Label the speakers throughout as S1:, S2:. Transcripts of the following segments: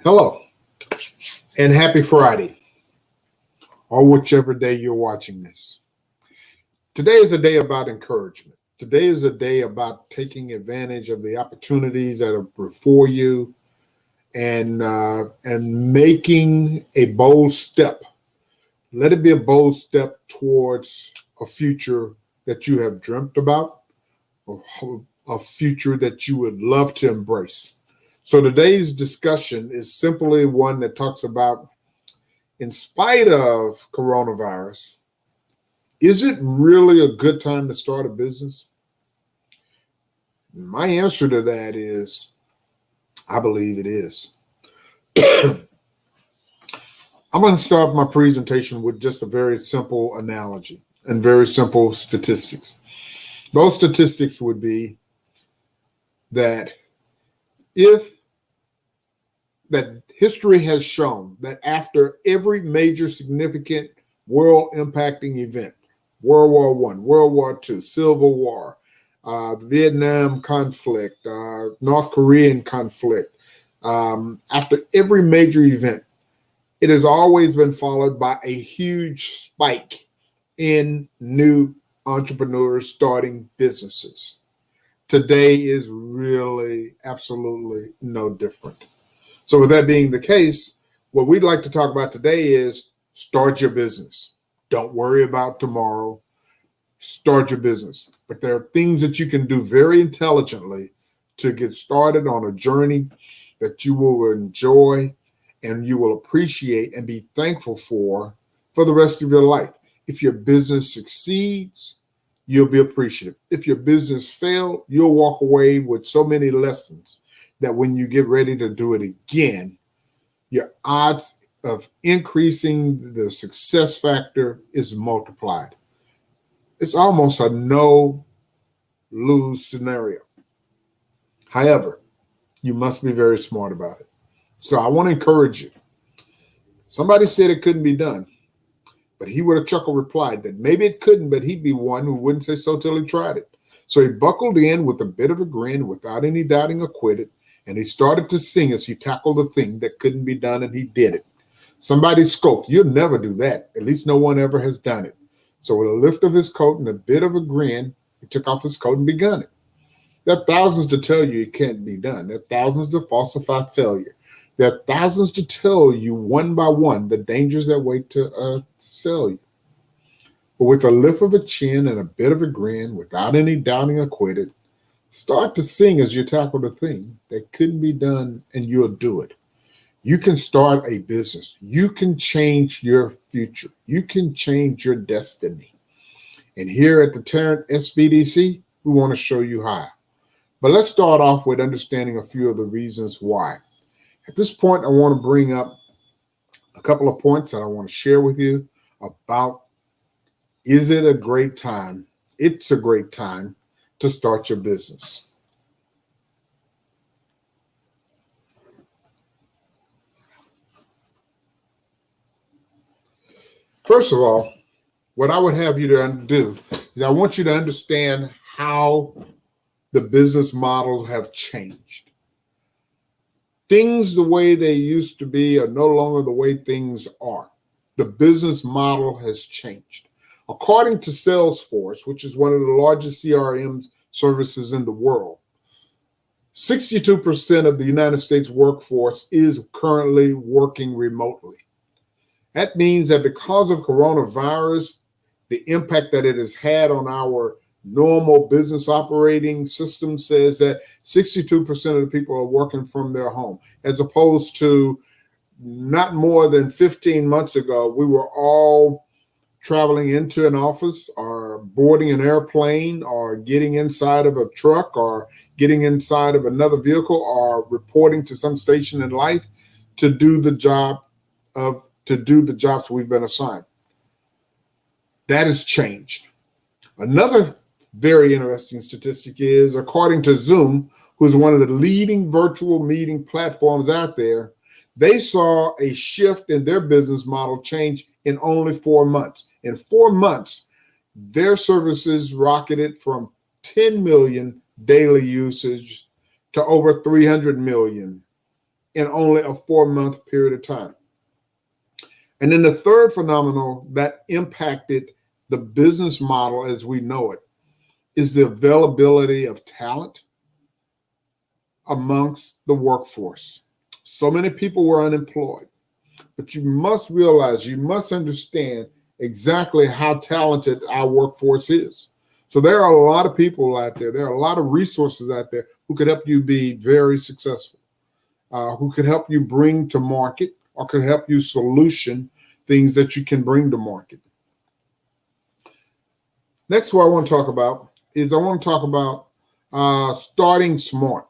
S1: Hello and happy Friday, or whichever day you're watching this. Today is a day about encouragement. Today is a day about taking advantage of the opportunities that are before you and making a bold step. Let it be a bold step towards a future that you have dreamt about, a future that you would love to embrace. So today's discussion is simply one that talks about, in spite of coronavirus, is it really a good time to start a business? My answer to that is, I believe it is. I'm going to start my presentation with just a very simple analogy and very simple statistics. Those statistics would be that that history has shown that after every major significant world impacting event, World War I, World War II, Civil War, the Vietnam conflict, North Korean conflict, after every major event, it has always been followed by a huge spike in new entrepreneurs starting businesses. Today is really absolutely no different. So with that being the case, what we'd like to talk about today is start your business. Don't worry about tomorrow. Start your business. But there are things that you can do very intelligently to get started on a journey that you will enjoy and you will appreciate and be thankful for the rest of your life. If your business succeeds, you'll be appreciative. If your business fails, you'll walk away with so many lessons that when you get ready to do it again, your odds of increasing the success factor is multiplied. It's almost a no-lose scenario. However, you must be very smart about it. So I want to encourage you. Somebody said it couldn't be done, but he with a chuckle replied that maybe it couldn't, but he'd be one who wouldn't say so till he tried it. So he buckled in with a bit of a grin, without any doubting or quitted, and he started to sing as he tackled the thing that couldn't be done, and he did it. Somebody scoffed, "You'll never do that. At least no one ever has done it." So with a lift of his coat and a bit of a grin, he took off his coat and begun it. There are thousands to tell you it can't be done. There are thousands to falsify failure. There are thousands to tell you one by one the dangers that wait to sell you. But with a lift of a chin and a bit of a grin, without any doubting or quitting, start to sing as you tackle the thing that couldn't be done, and you'll do it. You can start a business. You can change your future. You can change your destiny. And here at the Tarrant SBDC, we want to show you how. But let's start off with understanding a few of the reasons why. At this point, I want to bring up a couple of points that I want to share with you about, is it a great time? It's a great time to start your business. First of all, what I would have you to do is I want you to understand how the business models have changed. Things the way they used to be are no longer the way things are. The business model has changed. According to Salesforce, which is one of the largest CRM services in the world, 62% of the United States workforce is currently working remotely. That means that because of coronavirus, the impact that it has had on our normal business operating system says that 62% of the people are working from their home, as opposed to not more than 15 months ago, we were all traveling into an office or boarding an airplane or getting inside of a truck or getting inside of another vehicle or reporting to some station in life to do the jobs we've been assigned. That has changed. Another very interesting statistic is, according to Zoom, who's one of the leading virtual meeting platforms out there, they saw a shift in their business model change in only 4 months. In 4 months, their services rocketed from 10 million daily usage to over 300 million in only a 4-month period of time. And then the third phenomenon that impacted the business model as we know it is the availability of talent amongst the workforce. So many people were unemployed, but you must realize, you must understand exactly how talented our workforce is. So there are a lot of people out there, there are a lot of resources out there who could help you be very successful, who could help you bring to market or could help you solution things that you can bring to market. Next, what I want to talk about is starting smart.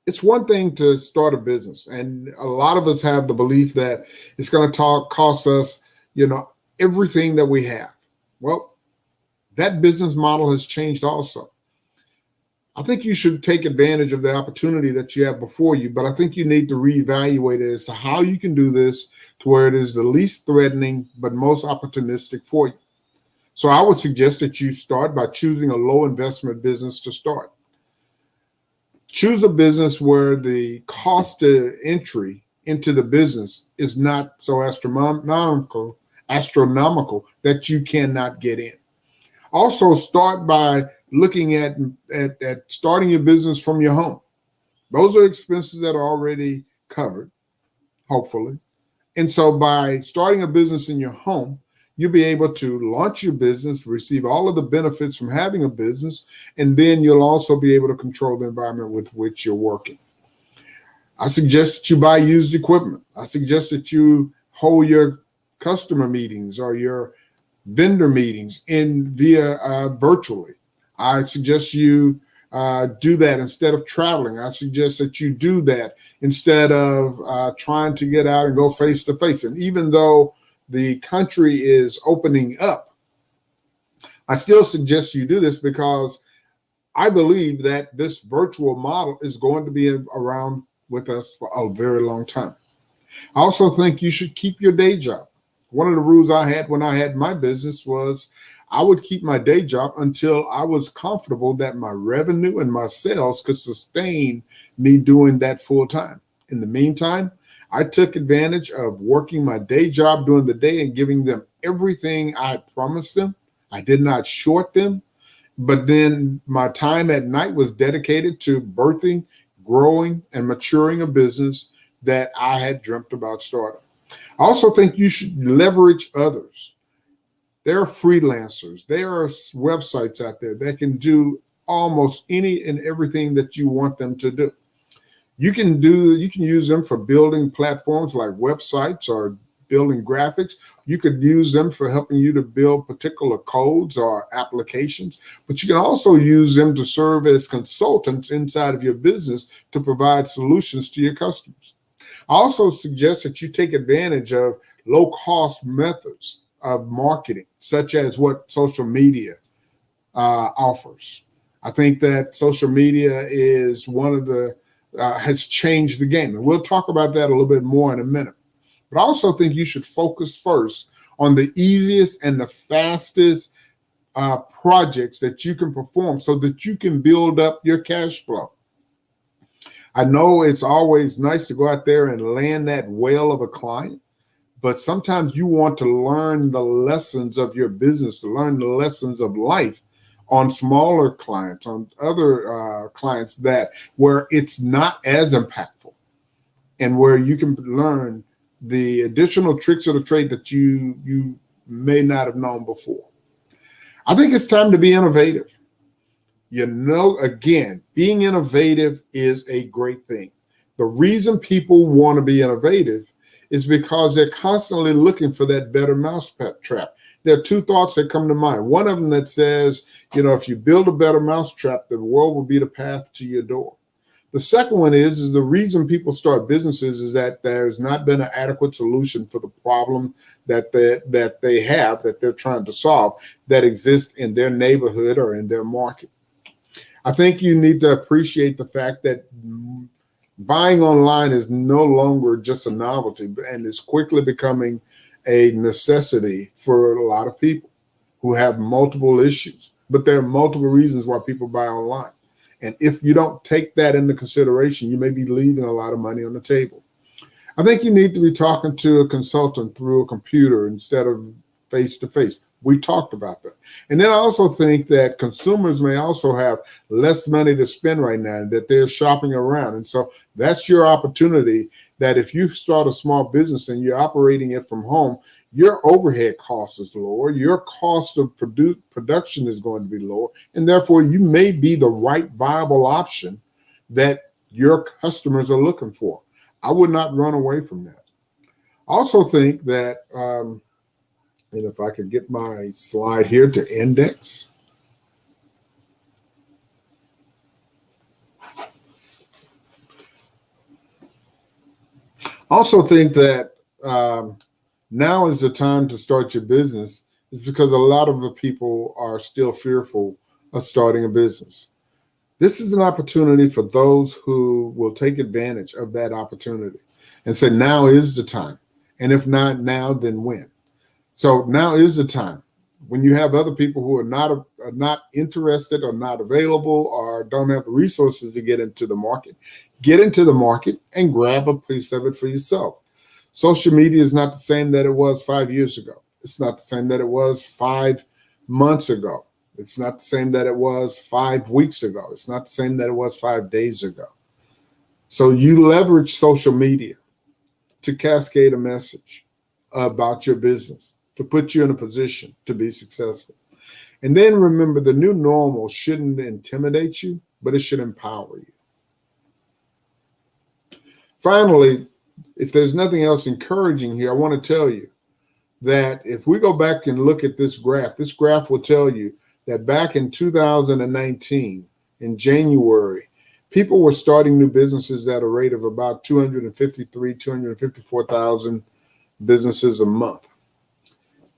S1: It's one thing to start a business, and a lot of us have the belief that it's going to cost us, everything that we have. Well, that business model has changed also. I think you should take advantage of the opportunity that you have before you, but I think you need to reevaluate it as to how you can do this to where it is the least threatening but most opportunistic for you. So I would suggest that you start by choosing a low investment business to start. Choose a business where the cost to entry into the business is not so astronomical that you cannot get in. Also, start by looking at starting your business from your home. Those are expenses that are already covered, hopefully. And so by starting a business in your home, you'll be able to launch your business, receive all of the benefits from having a business, and then you'll also be able to control the environment with which you're working. I suggest that you buy used equipment. I suggest that you hold your customer meetings or your vendor meetings via virtually. I suggest you do that instead of traveling. I suggest that you do that instead of trying to get out and go face to face. And even though the country is opening up, I still suggest you do this because I believe that this virtual model is going to be around with us for a very long time. I also think you should keep your day job. One of the rules I had when I had my business was I would keep my day job until I was comfortable that my revenue and my sales could sustain me doing that full time. In the meantime, I took advantage of working my day job during the day and giving them everything I promised them. I did not short them, but then my time at night was dedicated to birthing, growing, and maturing a business that I had dreamt about starting. I also think you should leverage others. There are freelancers. There are websites out there that can do almost any and everything that you want them to do. You can use them for building platforms like websites or building graphics. You could use them for helping you to build particular codes or applications, but you can also use them to serve as consultants inside of your business to provide solutions to your customers. I also suggest that you take advantage of low-cost methods of marketing, such as what social media offers. I think that social media is one of the has changed the game, and we'll talk about that a little bit more in a minute. But I also think you should focus first on the easiest and the fastest projects that you can perform so that you can build up your cash flow. I know it's always nice to go out there and land that whale of a client, but sometimes you want to learn the lessons of your business, to learn the lessons of life on smaller clients, on other clients where it's not as impactful and where you can learn the additional tricks of the trade that you may not have known before. I think it's time to be innovative. Again, being innovative is a great thing. The reason people want to be innovative is because they're constantly looking for that better mousetrap. There are two thoughts that come to mind. One of them that says, if you build a better mousetrap, the world will be the path to your door. The second one is the reason people start businesses is that there's not been an adequate solution for the problem that they're trying to solve that exists in their neighborhood or in their market. I think you need to appreciate the fact that buying online is no longer just a novelty and is quickly becoming a necessity for a lot of people who have multiple issues. But there are multiple reasons why people buy online. And if you don't take that into consideration, you may be leaving a lot of money on the table. I think you need to be talking to a consultant through a computer instead of face to face. We talked about that. And then I also think that consumers may also have less money to spend right now, that they're shopping around. And so that's your opportunity, that if you start a small business and you're operating it from home, your overhead cost is lower, your cost of production is going to be lower, and therefore you may be the right viable option that your customers are looking for. I would not run away from that. I also think that, and if I could get my slide here to index. Also think that now is the time to start your business, is because a lot of the people are still fearful of starting a business. This is an opportunity for those who will take advantage of that opportunity and say, now is the time. And if not now, then when? So now is the time. When you have other people who are not interested or not available or don't have the resources to get into the market and grab a piece of it for yourself. Social media is not the same that it was 5 years ago. It's not the same that it was 5 months ago. It's not the same that it was 5 weeks ago. It's not the same that it was 5 days ago. So you leverage social media to cascade a message about your business, to put you in a position to be successful. And then remember, the new normal shouldn't intimidate you, but it should empower you. Finally, if there's nothing else encouraging here, I want to tell you that if we go back and look at this graph will tell you that back in 2019, in January, people were starting new businesses at a rate of about 254,000 businesses a month.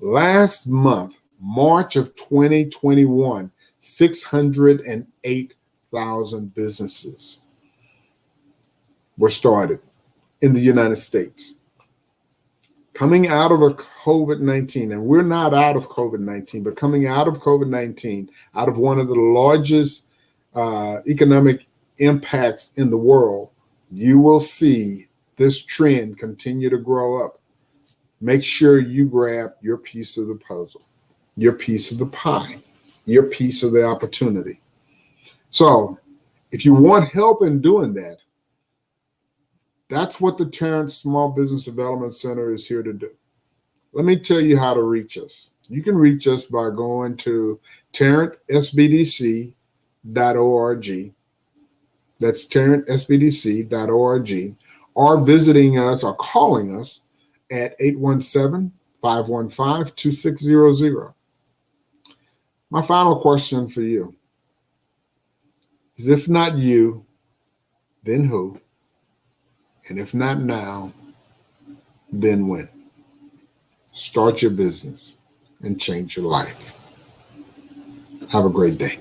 S1: Last month, March of 2021, 608,000 businesses were started in the United States. Coming out of a COVID-19, and we're not out of COVID-19, but coming out of COVID-19, out of one of the largest economic impacts in the world, you will see this trend continue to grow up. Make sure you grab your piece of the puzzle, your piece of the pie, your piece of the opportunity. So if you want help in doing that, that's what the Tarrant Small Business Development Center is here to do. Let me tell you how to reach us. You can reach us by going to tarrantsbdc.org. That's tarrantsbdc.org, or visiting us or calling us at 817-515-2600. My final question for you is, if not you, then who? And if not now, then when? Start your business and change your life. Have a great day.